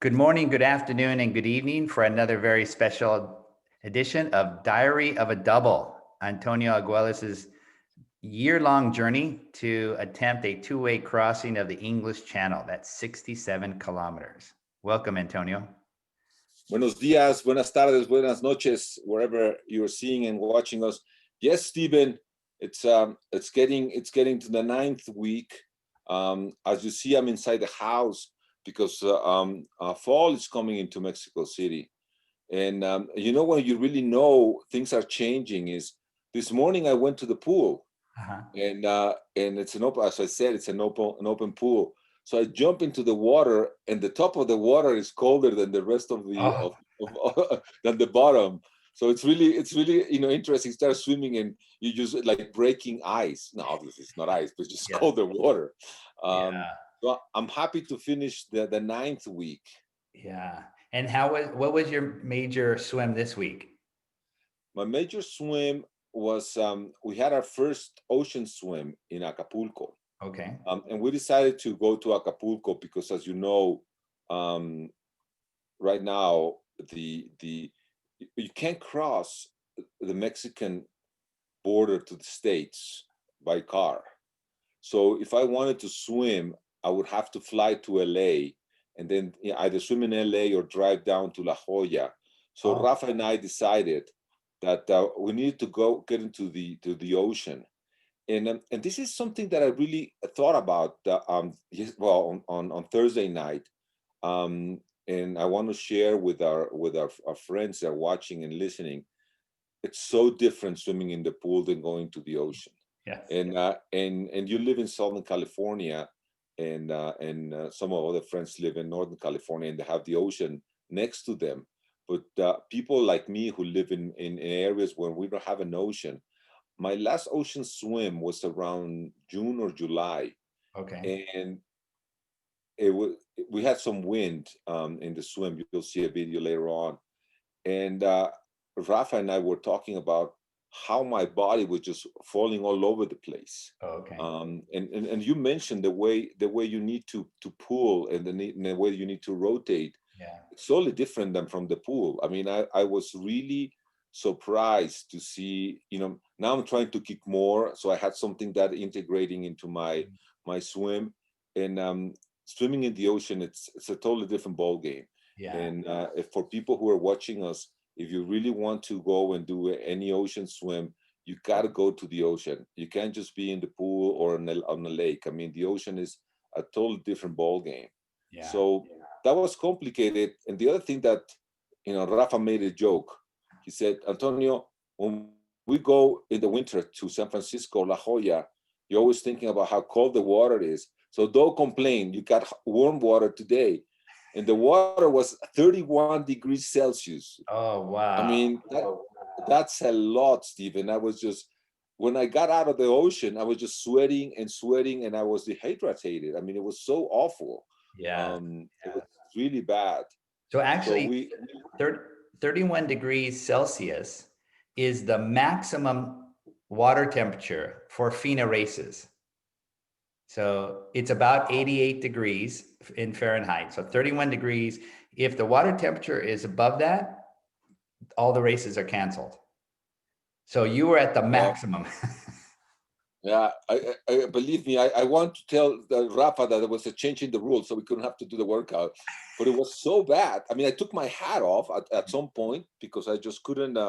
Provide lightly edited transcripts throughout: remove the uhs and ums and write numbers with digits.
Good morning, good afternoon, and good evening for another very special edition of Diary of a Double, Antonio Argüelles' year-long journey to attempt a two-way crossing of the English Channel. That's 67 kilometers. Welcome, Antonio. Buenos días, buenas tardes, buenas noches, wherever you're seeing and watching us. Yes, Stephen, it's getting to the 9th week. As you see, I'm inside the house because fall is coming into Mexico City. And when you really know things are changing is this morning I went to the pool. And it's an open, as I said, it's an open pool. So I jump into the water, and the top of the water is colder than the rest of the than the bottom. So it's really interesting. Start swimming, and you just like breaking ice. No, obviously it's not ice, but just colder water. So I'm happy to finish the 9th week. Yeah. And what was your major swim this week? My major swim was we had our first ocean swim in Acapulco. Okay. And we decided to go to Acapulco because, as you know, right now you can't cross the Mexican border to the States by car. So if I wanted to swim, I would have to fly to LA and then either swim in LA or drive down to La Jolla. So Rafa and I decided that we needed to go get into the ocean. And this is something that I really thought about on Thursday night, and I want to share with our friends that are watching and listening. It's so different swimming in the pool than going to the ocean. Yes. And you live in Southern California, and some of our other friends live in Northern California, and they have the ocean next to them. But people like me who live in areas where we don't have an ocean. My last ocean swim was around June or July. Okay. And we had some wind in the swim. You'll see a video later on. And Rafa and I were talking about how my body was just falling all over the place. Okay. And you mentioned the way you need to pull and the way you need to rotate. Yeah. It's totally different than from the pool. I mean, I was really surprised to see, now I'm trying to kick more. So I had something that integrating into my swim, and swimming in the ocean, it's a totally different ball game. Yeah. And if for people who are watching us, if you really want to go and do any ocean swim, you got to go to the ocean. You can't just be in the pool or on the lake. I mean, the ocean is a totally different ball game. Yeah. So that was complicated. And the other thing that, Rafa made a joke. He said, Antonio, when we go in the winter to San Francisco, La Jolla, you're always thinking about how cold the water is. So don't complain. You got warm water today. And the water was 31 degrees Celsius. Oh, wow. I mean, that's a lot, Stephen. When I got out of the ocean, I was just sweating, and I was dehydrated. I mean, it was so awful. Yeah. It was really bad. So actually, 31 degrees Celsius is the maximum water temperature for FINA races. So it's about 88 degrees in Fahrenheit. So 31 degrees. If the water temperature is above that, all the races are canceled. So you were at the maximum. Yeah, I believe me, I want to tell Rafa that there was a change in the rules so we couldn't have to do the workout, but it was so bad. I mean, I took my hat off at some point because I just couldn't.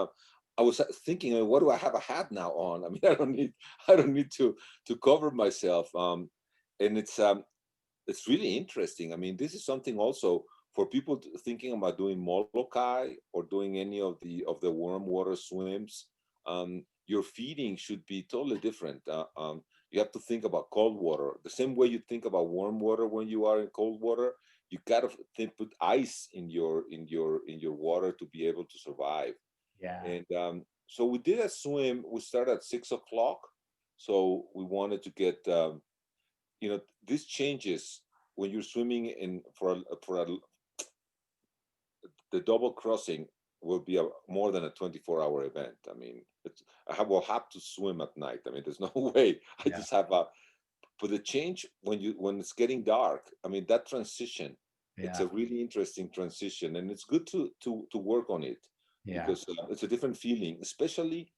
I was thinking, what do I have a hat now on? I mean, I don't need to cover myself. And it's really interesting. I mean, this is something also for people thinking about doing Molokai or doing any of the warm water swims. Your feeding should be totally different. You have to think about cold water the same way you think about warm water. When you are in cold water, you gotta put ice in your water to be able to survive. Yeah. And so we did a swim. We started at 6 o'clock, so we wanted to get this changes when you're swimming in the double crossing will be more than a 24-hour event. I mean, I will have to swim at night. I mean, there's no way. Just have but the change when it's getting dark. I mean, that transition It's a really interesting transition, and it's good to work on it because it's a different feeling. Especially,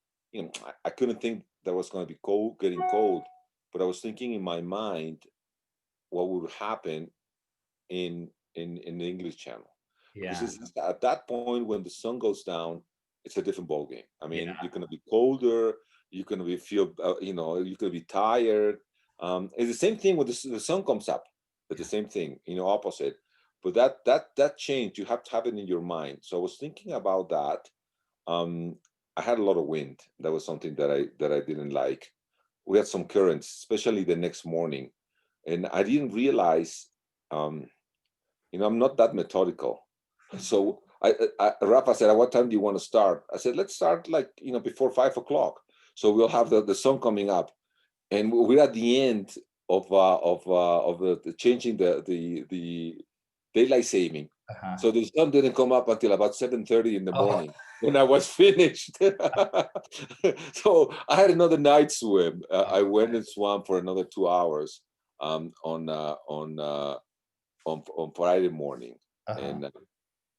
I couldn't think that was going to be cold, getting cold, but I was thinking in my mind what would happen in the English Channel. Because it's at that point when the sun goes down, it's a different ball game. I mean, you're going to be colder, you're going to be feel, you're going to be tired. It's the same thing when the sun comes up. It's the same thing, opposite. But that change, you have to have it in your mind. So I was thinking about that. I had a lot of wind. That was something that I didn't like. We had some currents, especially the next morning, and I didn't realize. I'm not that methodical. So Rafa said, "At what time do you want to start?" I said, "Let's start before 5 o'clock, so we'll have the sun coming up." And we're at the end of the changing the daylight saving. So the sun didn't come up until about 7:30 in the morning when I was finished. So I had another night swim. I went and swam for another 2 hours on Friday morning, and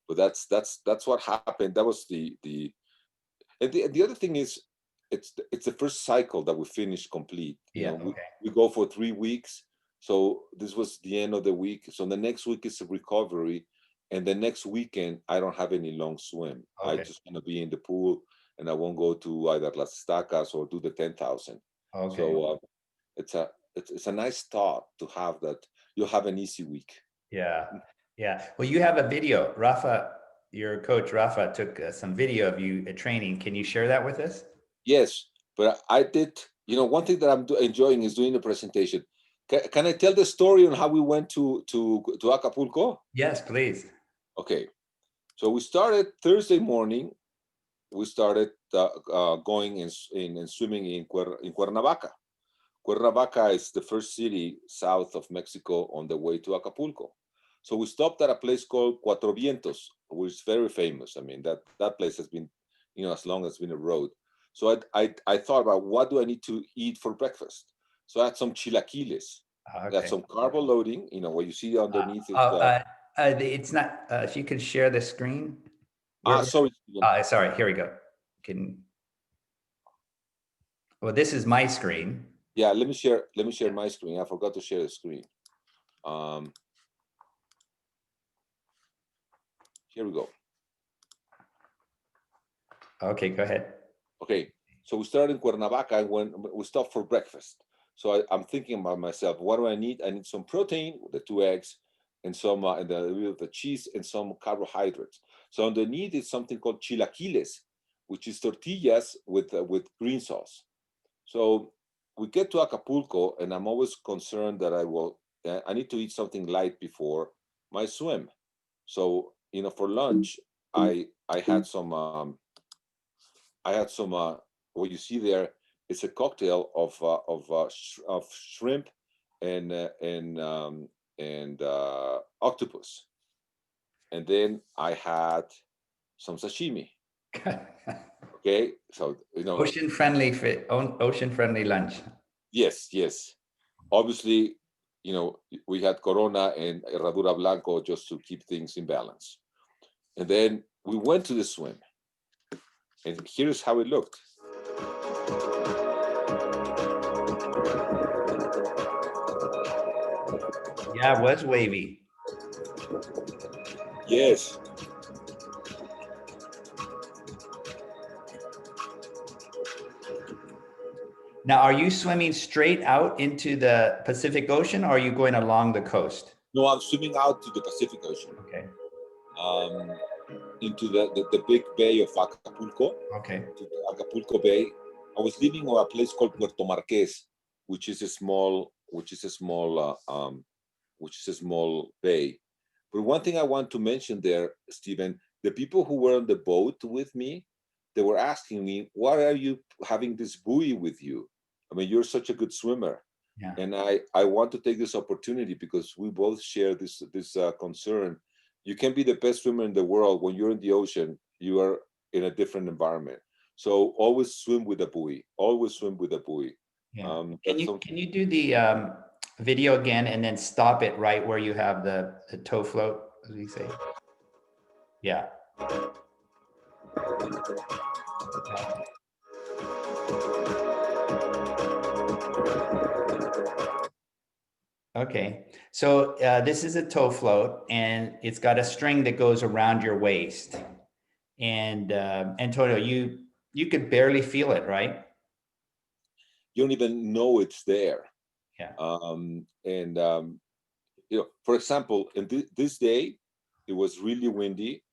but that's what happened. That was and the other thing is it's the first cycle that we finished complete. We go for 3 weeks, so this was the end of the week. So the next week is a recovery, and the next weekend I don't have any long swim. I just want to be in the pool, and I won't go to either Las Estacas or do the 10,000. So it's a nice thought to have that you'll have an easy week. Yeah. Well, you have a video. Rafa, your coach, Rafa, took some video of you at training. Can you share that with us? Yes, but I did, one thing that I'm enjoying is doing the presentation. Can I tell the story on how we went to Acapulco? Yes, please. Okay. So we started Thursday morning. We started going and swimming in Cuernavaca. Cuernavaca is the first city south of Mexico on the way to Acapulco. So we stopped at a place called Cuatro Vientos, which is very famous. I mean, that place has been, as long as it's been a road. So I thought about what do I need to eat for breakfast. So I had some chilaquiles. That's some carbo loading. What you see underneath is. It's not. If you could share the screen. Sorry. Sorry. Here we go. Well, this is my screen. Yeah, let me share my screen. I forgot to share the screen. Here we go. Okay, go ahead. Okay, so we started in Cuernavaca and when we stopped for breakfast. So I'm thinking about myself, what do I need? I need some protein, the 2 eggs, and some and the cheese and some carbohydrates. So underneath is something called chilaquiles, which is tortillas with green sauce. So we get to Acapulco, and I'm always concerned that I need to eat something light before my swim. So for lunch, I had some what you see there is a cocktail of shrimp and octopus, and then I had some sashimi. Okay, so ocean friendly lunch. Yes. Obviously, we had Corona and Herradura Blanco just to keep things in balance, and then we went to the swim, and here's how it looked. Yeah, it was wavy. Yes. Now, are you swimming straight out into the Pacific Ocean, or are you going along the coast? No, I'm swimming out to the Pacific Ocean. Okay. Into the big bay of Acapulco. Okay. To the Acapulco Bay. I was living on a place called Puerto Marquez, which is a small bay. But one thing I want to mention there, Stephen, the people who were on the boat with me, they were asking me, "Why are you having this buoy with you? I mean, you're such a good swimmer." Yeah. And I want to take this opportunity because we both share this concern. You can be the best swimmer in the world. When you're in the ocean, you are in a different environment. So always swim with a buoy. Always swim with a buoy. Yeah. Can you do the video again and then stop it right where you have the toe float? as we say. Yeah. Okay, so this is a tow float, and it's got a string that goes around your waist. And Antonio, you could barely feel it, right? You don't even know it's there. Yeah. For example, in this day, it was really windy,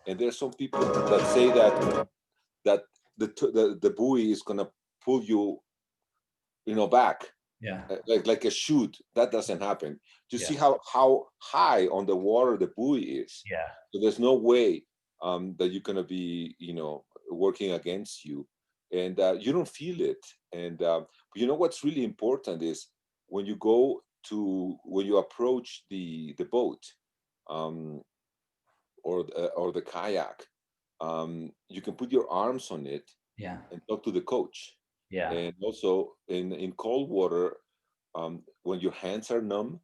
and there are some people that say that the buoy is gonna pull you, back, Yeah. like a chute. That doesn't happen. You Yeah. see how high on the water the buoy is. Yeah. So there's no way that you're gonna be, working against you, and you don't feel it. And what's really important is when you approach the boat, um, or the kayak, you can put your arms on it Yeah. and talk to the coach. Yeah. And also in cold water, when your hands are numb,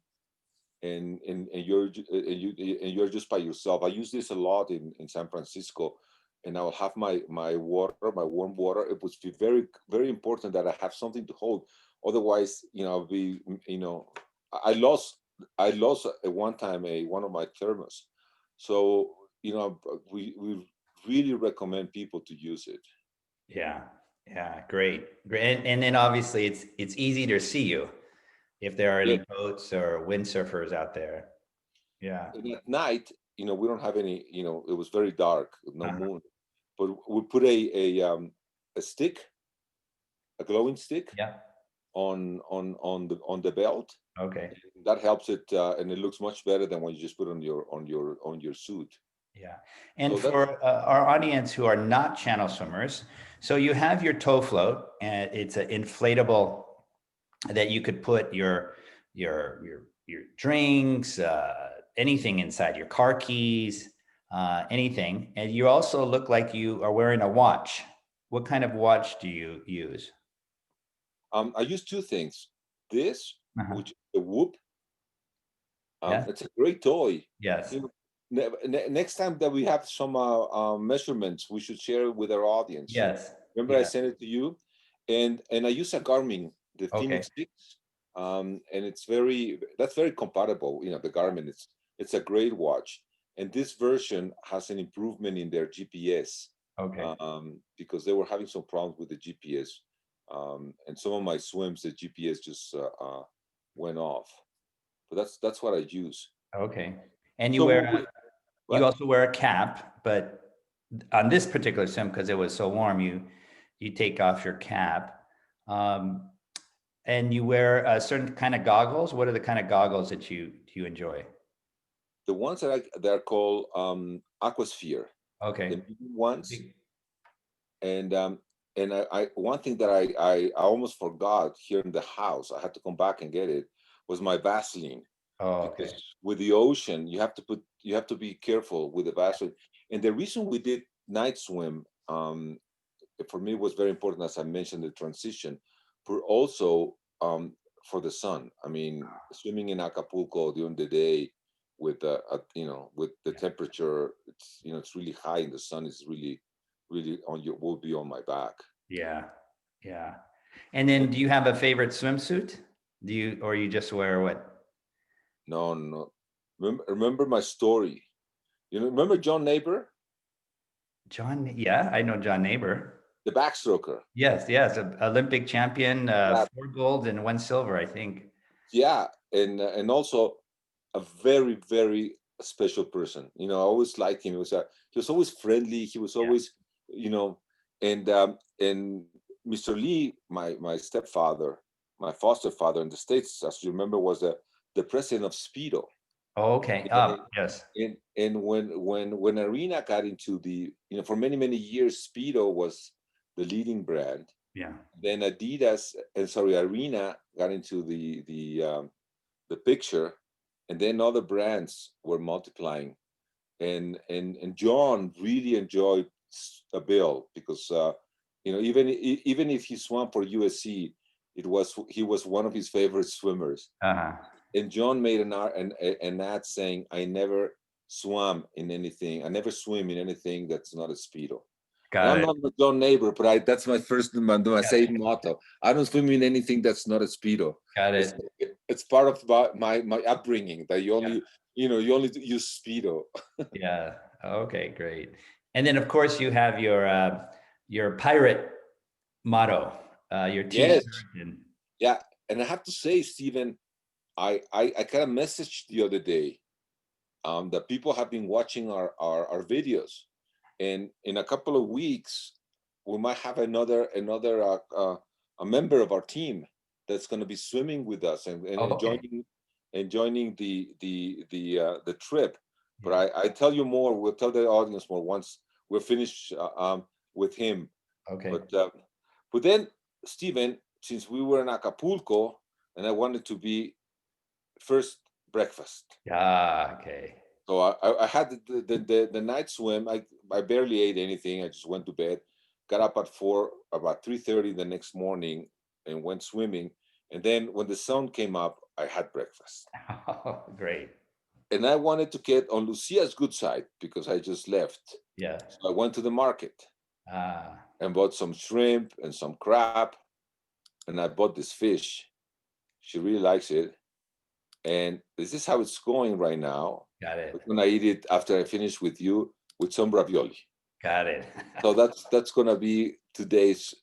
and you're just by yourself. I use this a lot in San Francisco, and I will have my warm water. It would be very, very important that I have something to hold. Otherwise, I'll be, I lost at one time one of my thermos. So, we really recommend people to use it. Yeah. Yeah. Great. Great. And then obviously it's easy to see you if there are Yeah. any boats or windsurfers out there. Yeah. And at night, we don't have any. It was very dark, no Uh-huh. moon, but we put a stick, a glowing stick, Yeah. on the belt. Okay. That helps it, and it looks much better than when you just put on your suit. Yeah. And So that's for our audience who are not channel swimmers, so you have your tow float, and it's an inflatable that you could put your drinks, anything inside, your car keys, anything. And you also look like you are wearing a watch. What kind of watch do you use? I use two things. This, Uh-huh. which is the Whoop, Yes. it's a great toy. Yes. You know, next time that we have some measurements, we should share it with our audience. Yes. Remember, I Yeah. sent it to you, and I use a Garmin, the Okay. Phoenix 6, and that's very compatible. The Garmin, it's a great watch, and this version has an improvement in their GPS, Okay. because they were having some problems with the GPS, and some of my swims, the GPS just went off. But that's what I use. Okay. And you So wear you what? also wear a cap, but on this particular swim, because it was so warm, you take off your cap. Um, and you wear a certain kind of goggles. What are the kind of goggles that you enjoy? The ones that are called Aquasphere, the Okay. medium ones. Big- And I one thing that I almost forgot here in the house, I had to come back and get it, was my Vaseline. Oh, okay. Because with the ocean, you have to be careful with the Vaseline. And the reason we did night swim, for me, was very important, as I mentioned, the transition, but also for the sun. I mean, swimming in Acapulco during the day with with the temperature, it's really high, and the sun is really, really will be on my back. Yeah. Yeah. And then do you have a favorite swimsuit? Or you just wear what? No, no. Remember my story. Remember John Neighbor, John, yeah, I know John Neighbor. the backstroker. Yes, yes, Olympic champion, Yeah, 4 gold and 1 silver, I think. yeah, and also a very, very special person. I always liked him. He was always friendly. He was Yeah. always, you know, and Mr. Lee, my stepfather, my foster father in the States, as you remember, was the president of Speedo. Oh, okay. And, Yes. and when Arena got into for many, many years, Speedo was the leading brand. Yeah. Then Arena got into the picture, and then other brands were multiplying. And John really enjoyed Bill, because even if he swam for USC, he was one of his favorite swimmers. Uh-huh. And John made an ad saying, "I never swam in anything. I never swim in anything that's not a Speedo. And Got I'm it. not a John Neighbor, but that's my first my same motto. I don't swim in anything that's not a Speedo. Got It's, it. it's part of my upbringing that you only you only use Speedo. Yeah. Okay, great. And then of course you have your pirate motto, your Yes, t-shirt and yeah. And I have to say, Stephen, I kind of messaged the other day that people have been watching our videos, and in a couple of weeks we might have another a member of our team that's going to be swimming with us and okay. enjoying the trip. But Yeah. I tell you more. We'll tell the audience more once we're finished with him. Okay. But then, Stephen, since we were in Acapulco, and I wanted to be first breakfast. Yeah. Okay. So I had the night swim. I barely ate anything. I just went to bed, got up at about 3:30 the next morning, and went swimming. And then when the sun came up, I had breakfast. Oh, great. And I wanted to get on Lucia's good side because I just left. Yeah. So I went to the market Ah, and bought some shrimp and some crab, and I bought this fish. She really likes it. And this is how it's going right now. got it. We're gonna eat it after I finish with you with some ravioli. Got it. So that's gonna be today's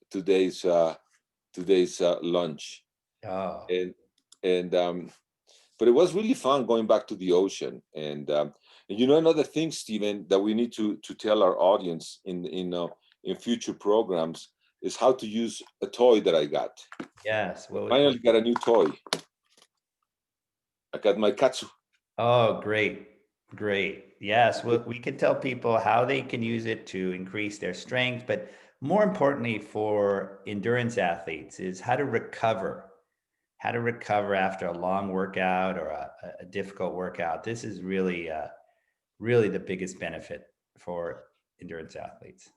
lunch. Oh, And but it was really fun going back to the ocean. And you know, another thing, Stephen, that we need to tell our audience in future programs is how to use a toy that I got. yes. Finally got a new toy. I got my katsu. Oh, great. Great. Yes. Well, we can tell people how they can use it to increase their strength, but more importantly for endurance athletes is how to recover after a long workout or a difficult workout. This is really, really the biggest benefit for endurance athletes.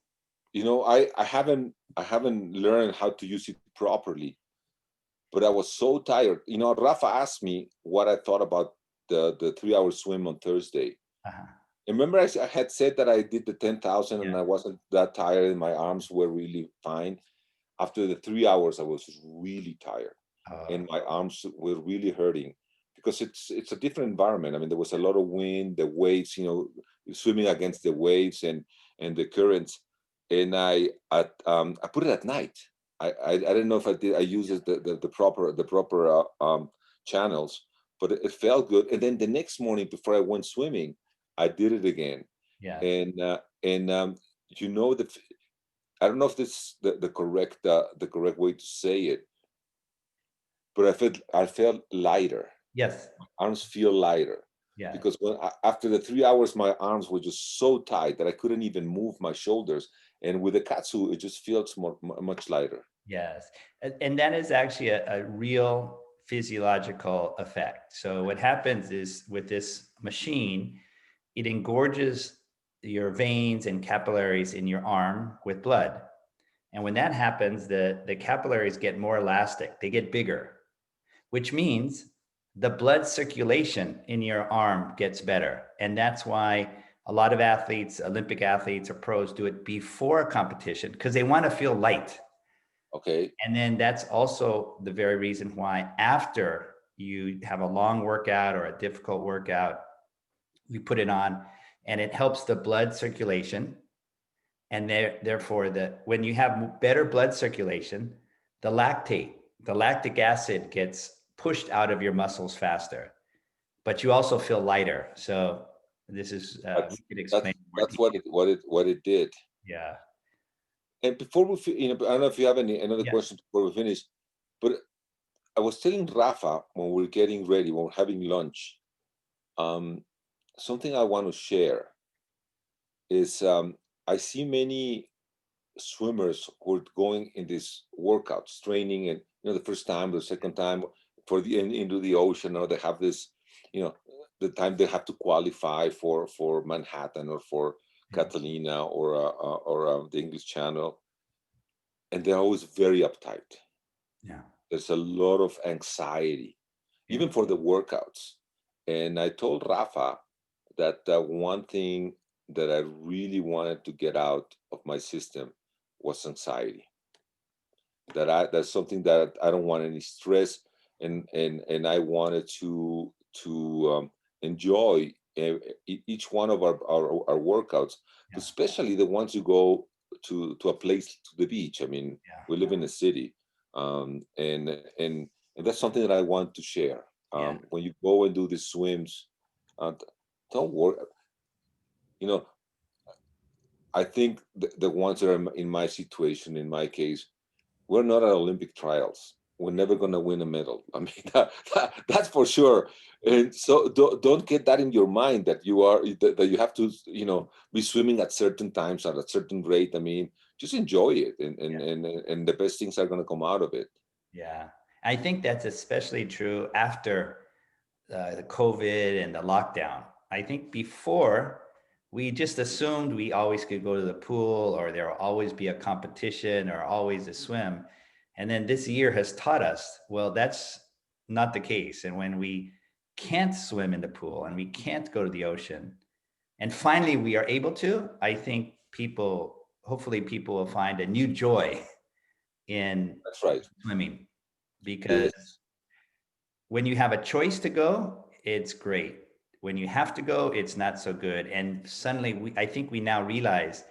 You know, I haven't learned how to use it properly, but I was so tired. You know, Rafa asked me what I thought about the 3 hour swim on Thursday. Uh-huh. And remember, I had said that I did the 10,000 and Yeah. I wasn't that tired and my arms were really fine. After the 3 hours, I was really tired Uh, and my arms were really hurting because it's a different environment. I mean, there was a lot of wind, the waves, you know, swimming against the waves and the currents. And I put it at night. I didn't know if I used the proper channels, but it felt good. And then the next morning before I went swimming, I did it again. yes. And you know, I don't know if this is the correct way to say it, but I felt lighter. Yes. Arms feel lighter Yeah. because after the 3 hours, my arms were just so tight that I couldn't even move my shoulders. And with the katsu, it just feels much lighter. Yes. And that is actually a real physiological effect. So what happens is with this machine, it engorges your veins and capillaries in your arm with blood. And when that happens, the capillaries get more elastic, they get bigger, which means the blood circulation in your arm gets better. And that's why a lot of athletes, Olympic athletes or pros, do it before a competition because they want to feel light. Okay. And then that's also the very reason why after you have a long workout or a difficult workout, you put it on and it helps the blood circulation. And therefore, when you have better blood circulation, the lactic acid gets pushed out of your muscles faster, but you also feel lighter. So this is, we That's could that's explain more that's what detail. it did. Yeah. And before I don't know if you have another Yeah. question before we finish, but I was telling Rafa when we're getting ready, when we're having lunch, um, something I want to share is I see many swimmers who are going in these workouts, training, and the first time, the second time into the ocean, or they have this, you know, the time they have to qualify for Manhattan or for Yeah. Catalina or the English Channel, and they're always very uptight. Yeah. There's a lot of anxiety, Yeah. even for the workouts. And I told Rafa that one thing that I really wanted to get out of my system was anxiety. That's something that I don't want any stress, and I wanted to enjoy each one of our workouts, Yeah. especially the ones you go to a place, to the beach. I mean, Yeah. we live in a city, and that's something that I want to share. Yeah. When you go and do the swims, uh, don't worry. You know, I think the ones that are in my situation, in my case, we're not at Olympic trials. We're never going to win a medal. I mean, that's for sure. And so don't get that in your mind that that you have to, be swimming at certain times at a certain rate. I mean, just enjoy it, and the best things are going to come out of it. Yeah. I think that's especially true after the COVID and the lockdown. I think before we just assumed we always could go to the pool or there will always be a competition or always a swim. And then this year has taught us, well, that's not the case. And when we can't swim in the pool and we can't go to the ocean, and finally we are able to, I think hopefully people will find a new joy in That's right. swimming, because Yes. when you have a choice to go, it's great. When you have to go, it's not so good. And suddenly, I think we now realize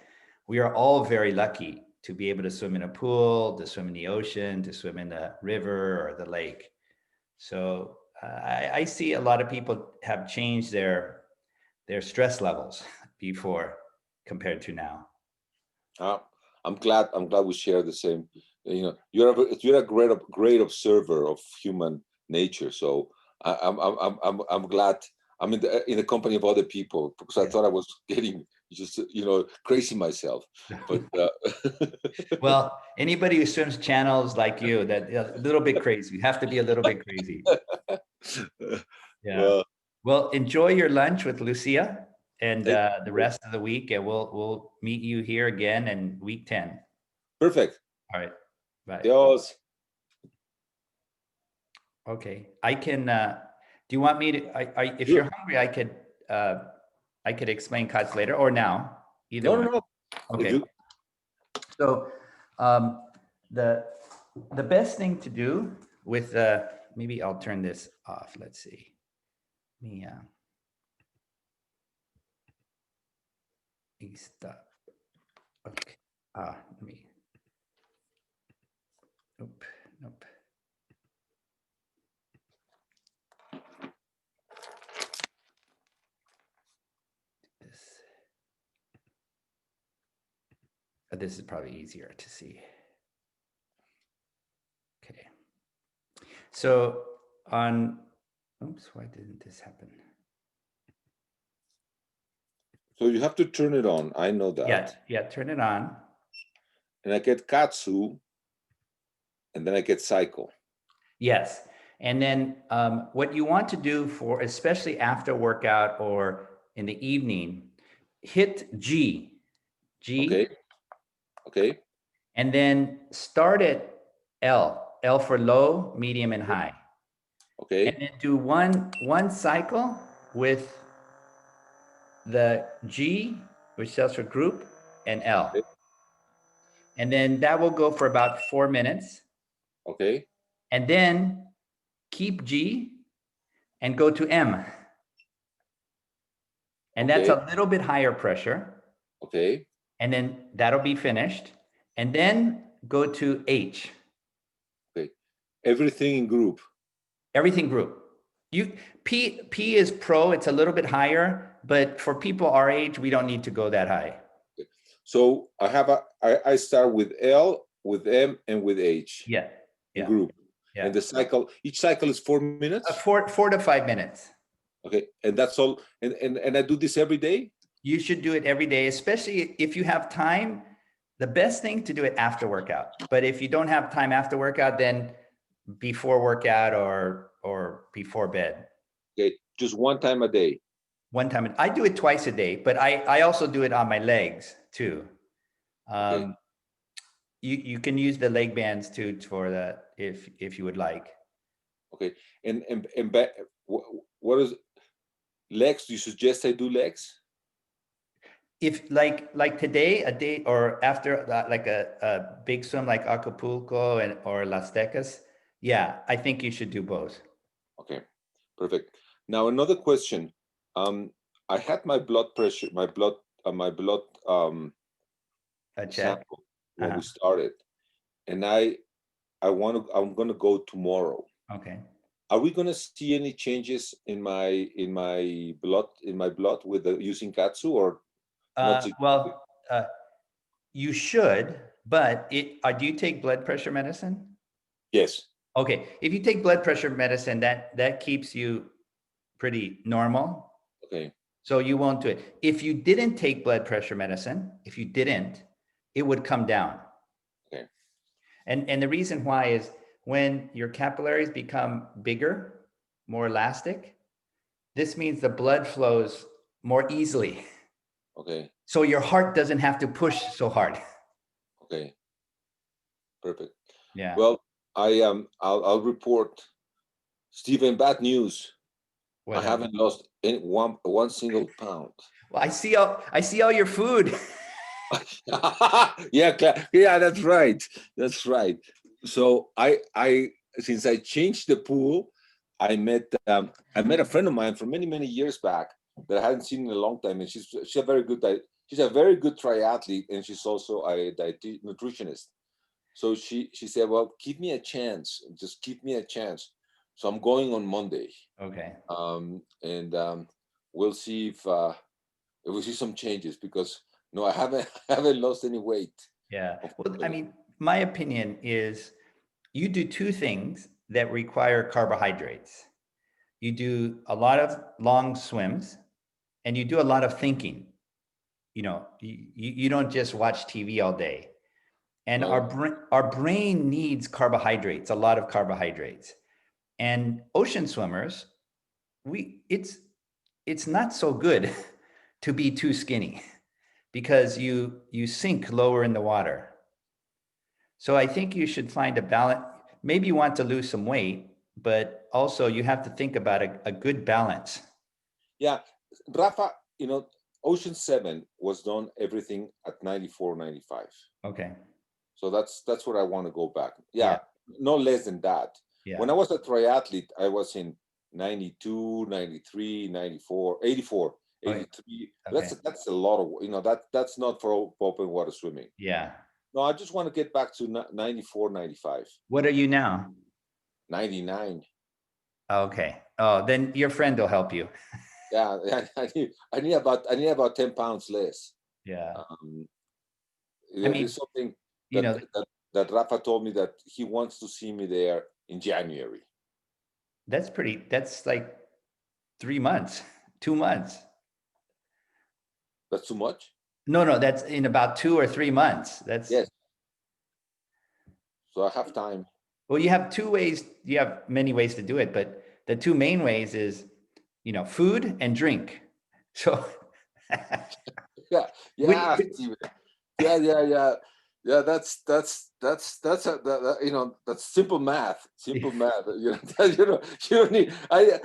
we are all very lucky to be able to swim in a pool, to swim in the ocean, to swim in the river or the lake. So I see a lot of people have changed their stress levels before compared to now. Uh, I'm glad we share the same. You're a great observer of human nature. So I'm glad I'm in the company of other people, because I Yeah. thought I was getting just crazy myself. But Well, anybody who swims channels like you, that a little bit crazy. You have to be a little bit crazy. Yeah. well, Well, enjoy your lunch with Lucia and thank the you. rest of the week, and we'll meet you here again in week 10. Perfect. All right. Bye. Dios. Okay. I can. Do you want me to? If Sure. you're hungry, I could explain cuts later or now. Either No, no, one. no. If Okay. you So um, the the best thing to do with maybe I'll turn this off. Let's see. Me stop. Okay. Let me. Nope. Nope. This. This is probably easier to see. Okay. So on. Oops. Why didn't this happen? So you have to turn it on. I know that. Yeah. Yeah. Turn it on. And I get katsu, and then I get cycle. Yes. And then what you want to do for, especially after workout or in the evening, hit G, Okay. Okay. and then start at L for low, medium, and high. And Okay. then do one cycle with the G, which stands for group, and L. Okay. And then that will go for about 4 minutes. Okay. And then keep G and go to M. And that's Okay. a little bit higher pressure. Okay. And then that'll be finished. And then go to H. Okay. Everything in group. Everything group. P is pro, it's a little bit higher, but for people our age, we don't need to go that high. So I start with L, with M, and with H. Yeah. In Yeah. group. Yeah. And each cycle is 4 minutes. 4 to 5 minutes. Okay. And that's all. And I do this every day. You should do it every day, especially if you have time. The best thing to do it after workout. But if you don't have time after workout, then before workout or before bed. Okay. Just one time a day. One time. I do it twice a day, but I also do it on my legs too. Okay. You can use the leg bands too for that if you would like. Okay. And what is Legs, do you suggest I do legs? If like today, a day or after like a big swim like Acapulco and or Las Tecas, yeah, I think you should do both. Okay, perfect. Now another question. Um, I had my blood pressure, my blood A check. sample when Uh-huh. we started, and I'm gonna go tomorrow. Okay. Are we gonna see any changes in my blood with the using katsu or not? Well, you should, but do you take blood pressure medicine? Yes. Okay, if you take blood pressure medicine, that keeps you pretty normal, Okay. so you won't do it. If you didn't take blood pressure medicine, if you didn't, it would come down. Okay. And the reason why is when your capillaries become bigger, more elastic, this means the blood flows more easily. Okay. So your heart doesn't have to push so hard. Okay. Perfect. Yeah. Well, I'll report, Stephen. Bad news. I What happened? haven't lost one single pound. Well, I see all your food. Yeah, yeah, that's right. That's right. So I since I changed the pool, I met a friend of mine from many years back that I hadn't seen in a long time, and she's a very good she's a very good triathlete, and she's also a nutritionist. So she said, "Well, give me a chance. Just give me a chance." So I'm going on Monday, Okay. and we'll see if we see some changes because no, I haven't I haven't lost any weight. Yeah. Well, I mean, my opinion is you do two things that require carbohydrates. You do a lot of long swims and you do a lot of thinking. You don't just watch TV all day. And No, our brain needs carbohydrates, a lot of carbohydrates. And ocean swimmers, it's not so good to be too skinny because you sink lower in the water. So I think you should find a balance. Maybe you want to lose some weight, but also you have to think about a good balance. yeah, Rafa, Ocean 7 was done everything at 94, 95. Okay. So that's what I want to go back. Yeah. Yeah, no less than that. Yeah. When I was a triathlete, I was in 92, 93, 94, 84, Okay. 83. Okay. That's a lot of, that's not for open water swimming. Yeah. No, I just want to get back to 94, 95, What are you now? 99. Okay. Oh, then your friend will help you. Yeah, I need about 10 pounds less. Yeah. Um, I there is mean, something you that, know, that Rafa told me that he wants to see me there in January. that's like 3 months, 2 months. That's too much? No, that's in about 2 or 3 months. Yes. So I have time. Well, you have two ways. You have many ways to do it, but the two main ways is, food and drink. So Yeah, we, yeah, Steven. Yeah. Yeah, that's simple math. Simple math. You don't need. I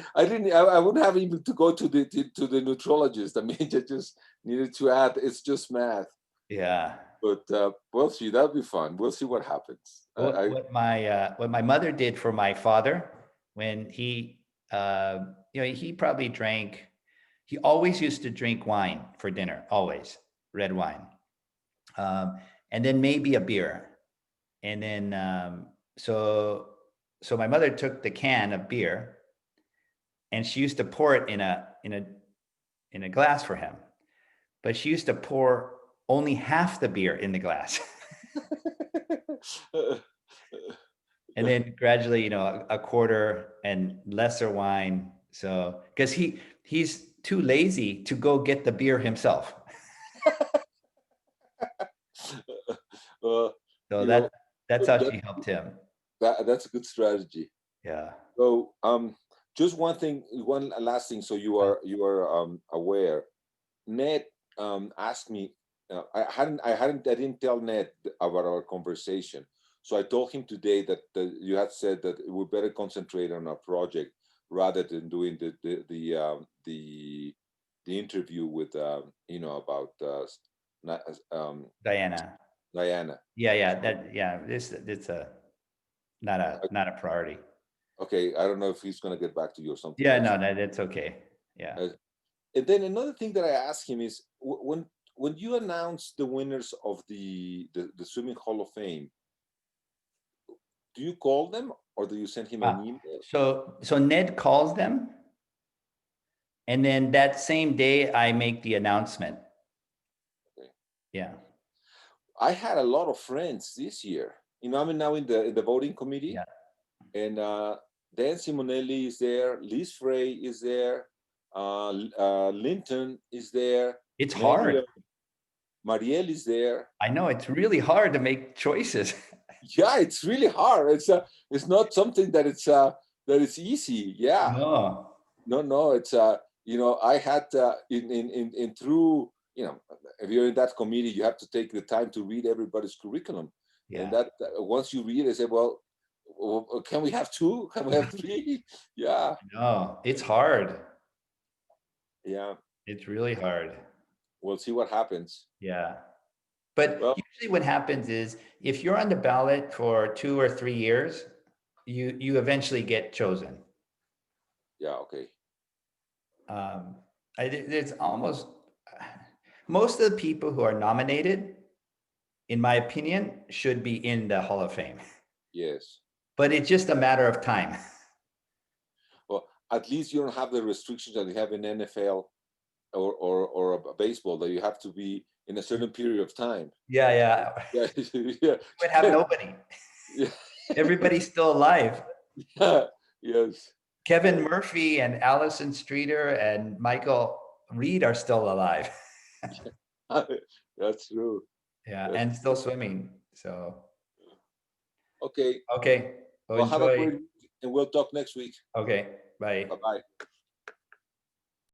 wouldn't have even to go to the nutrologist. I mean, you just needed to add. It's just math. yeah. But we'll see. That'll be fun. We'll see what happens. What my mother did for my father when he probably drank. He always used to drink wine for dinner, always red wine, and then maybe a beer, and then so my mother took the can of beer, and she used to pour it in a glass for him, but she used to pour only half the beer in the glass. And then gradually, a quarter and lesser wine. So, because he's too lazy to go get the beer himself. uh, So you know that's how that, she helped him. that's a good strategy. Yeah. So just one last thing, so you are aware. Ned asked me. I didn't tell Ned about our conversation. So I told him today that you had said that we better concentrate on our project rather than doing the interview with about Diana. Diana. Yeah. It's not a priority. Okay, I don't know if he's going to get back to you or something. Yeah, no, that's okay. Yeah. And then another thing that I asked him is when you announce the winners of the Swimming Hall of Fame, do you call them or do you send him an email? So Ned calls them, and then that same day I make the announcement. Okay. Yeah. I had a lot of friends this year. I'm now in the voting committee. Yeah. And Dan Simonelli is there. Liz Frey is there. Linton is there. It's hard. Marielle is there. I know it's really hard to make choices. Yeah, it's really hard. It's not something that it's easy. Yeah. No. It's I had in through if you're in that committee, you have to take the time to read everybody's curriculum. Yeah. And that once you read it, say, well, can we have two? Can we have three? Yeah. No, it's hard. Yeah. It's really hard. We'll see what happens. Yeah. But usually what happens is if you're on the ballot for 2 or 3 years, you eventually get chosen. Yeah, okay. There's almost most of the people who are nominated, in my opinion, should be in the Hall of Fame. Yes. But it's just a matter of time. Well, at least you don't have the restrictions that you have in NFL or baseball, that you have to be in a certain period of time. Yeah. Yeah. You would have nobody. Yeah. Everybody's still alive. Yes. Kevin Murphy and Allison Streeter and Michael Reed are still alive. That's true. Yeah, and still swimming. So. Okay. Okay. Well, have a great week, and we'll talk next week. Okay. Bye. Bye-bye.